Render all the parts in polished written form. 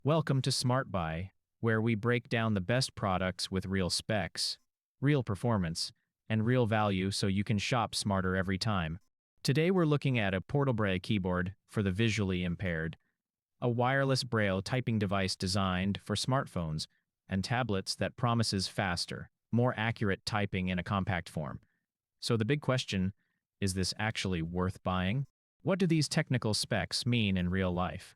Welcome to SmartBuy, where we break down the best products with real specs, real performance, and real value so you can shop smarter every time. Today we're looking at a Portable Braille Keyboard for the visually impaired, a wireless Braille typing device designed for smartphones and tablets that promises faster, more accurate typing in a compact form. So the big question, is this actually worth buying? What do these technical specs mean in real life?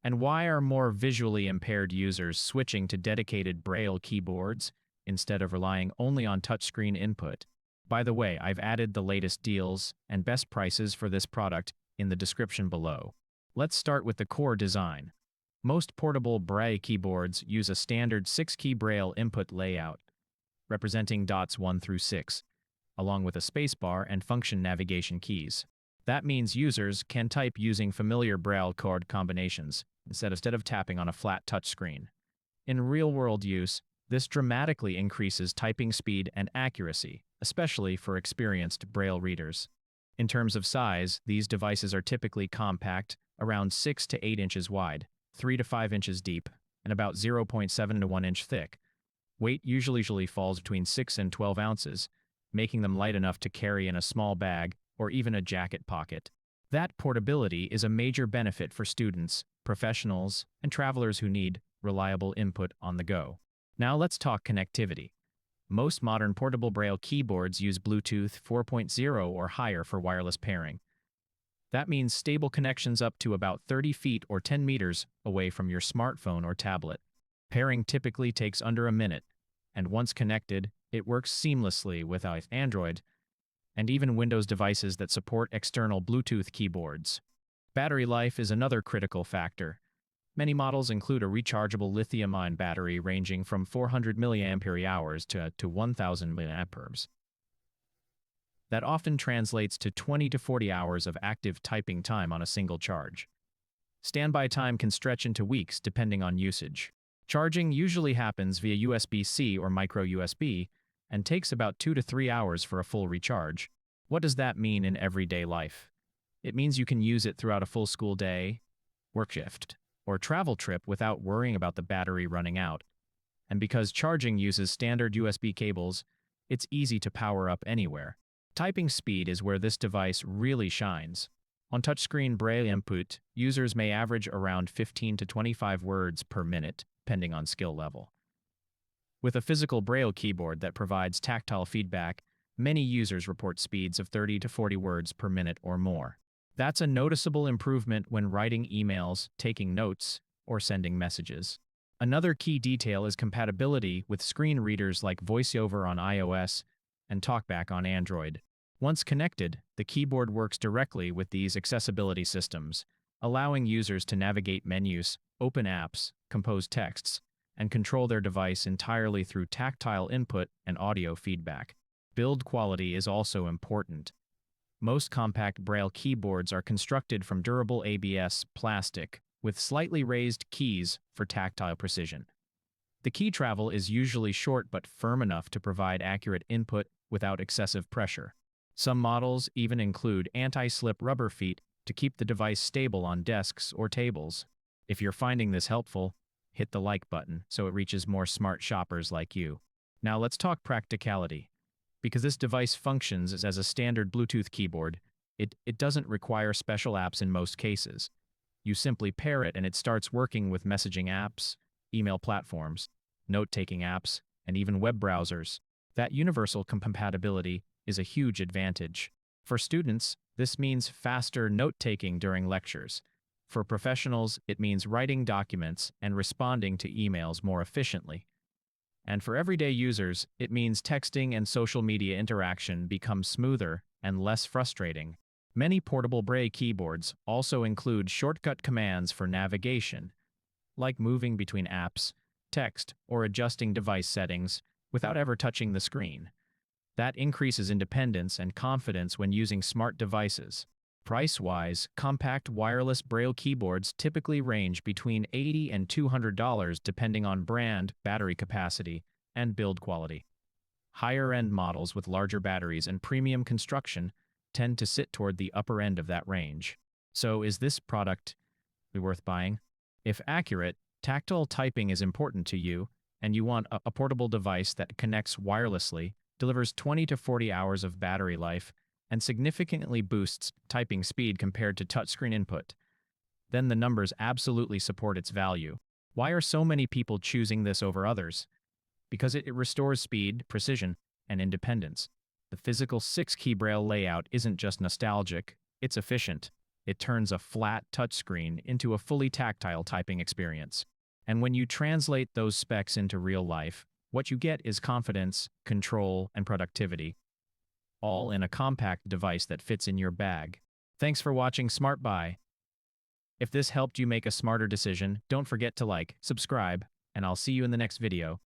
And why are more visually impaired users switching to dedicated Braille keyboards instead of relying only on touchscreen input? By the way, I've added the latest deals and best prices for this product in the description below. Let's start with the core design. Most portable Braille keyboards use a standard 6-key Braille input layout, representing dots 1 through 6, along with a spacebar and function navigation keys. That means users can type using familiar Braille chord combinations instead of tapping on a flat touchscreen. In real-world use, this dramatically increases typing speed and accuracy, especially for experienced Braille readers. In terms of size, these devices are typically compact, around 6 to 8 inches wide, 3 to 5 inches deep, and about 0.7 to 1 inch thick. Weight usually falls between 6 and 12 ounces, making them light enough to carry in a small bag or even a jacket pocket. That portability is a major benefit for students, professionals, and travelers who need reliable input on the go. Now let's talk connectivity. Most modern portable Braille keyboards use Bluetooth 4.0 or higher for wireless pairing. That means stable connections up to about 30 feet or 10 meters away from your smartphone or tablet. Pairing typically takes under a minute, and once connected, it works seamlessly with Android and even Windows devices that support external Bluetooth keyboards. Battery life is another critical factor. Many models include a rechargeable lithium-ion battery ranging from 400 mAh to 1,000 mAh. That often translates to 20 to 40 hours of active typing time on a single charge. Standby time can stretch into weeks depending on usage. Charging usually happens via USB-C or micro USB and takes about 2 to 3 hours for a full recharge. What does that mean in everyday life? It means you can use it throughout a full school day, work shift, or travel trip without worrying about the battery running out. And because charging uses standard USB cables, it's easy to power up anywhere. Typing speed is where this device really shines. On touchscreen Braille input, users may average around 15 to 25 words per minute, depending on skill level. With a physical Braille keyboard that provides tactile feedback, many users report speeds of 30 to 40 words per minute or more. That's a noticeable improvement when writing emails, taking notes, or sending messages. Another key detail is compatibility with screen readers like VoiceOver on iOS and TalkBack on Android. Once connected, the keyboard works directly with these accessibility systems, allowing users to navigate menus, open apps, compose texts, and control their device entirely through tactile input and audio feedback. Build quality is also important. Most compact Braille keyboards are constructed from durable ABS plastic with slightly raised keys for tactile precision. The key travel is usually short but firm enough to provide accurate input without excessive pressure. Some models even include anti-slip rubber feet to keep the device stable on desks or tables. If you're finding this helpful, hit the like button so it reaches more smart shoppers like you. Now let's talk practicality. Because this device functions as a standard Bluetooth keyboard, it doesn't require special apps in most cases. You simply pair it and it starts working with messaging apps, email platforms, note-taking apps, and even web browsers. That universal compatibility is a huge advantage. For students, this means faster note-taking during lectures. For professionals, it means writing documents and responding to emails more efficiently. And for everyday users, it means texting and social media interaction becomes smoother and less frustrating. Many portable Braille keyboards also include shortcut commands for navigation, like moving between apps, text, or adjusting device settings without ever touching the screen. That increases independence and confidence when using smart devices. Price-wise, compact wireless Braille keyboards typically range between $80 and $200 depending on brand, battery capacity, and build quality. Higher-end models with larger batteries and premium construction tend to sit toward the upper end of that range. So is this product worth buying? If accurate, Tactile typing is important to you, and you want a portable device that connects wirelessly, delivers 20 to 40 hours of battery life, and significantly boosts typing speed compared to touchscreen input. Then the numbers absolutely support its value. Why are so many people choosing this over others? Because it restores speed, precision, and independence. The physical 6-key Braille layout isn't just nostalgic, it's efficient. It turns a flat touchscreen into a fully tactile typing experience. And when you translate those specs into real life, what you get is confidence, control, and productivity, all in a compact device that fits in your bag. Thanks for watching SmartBuy. If this helped you make a smarter decision, don't forget to like, subscribe, and I'll see you in the next video.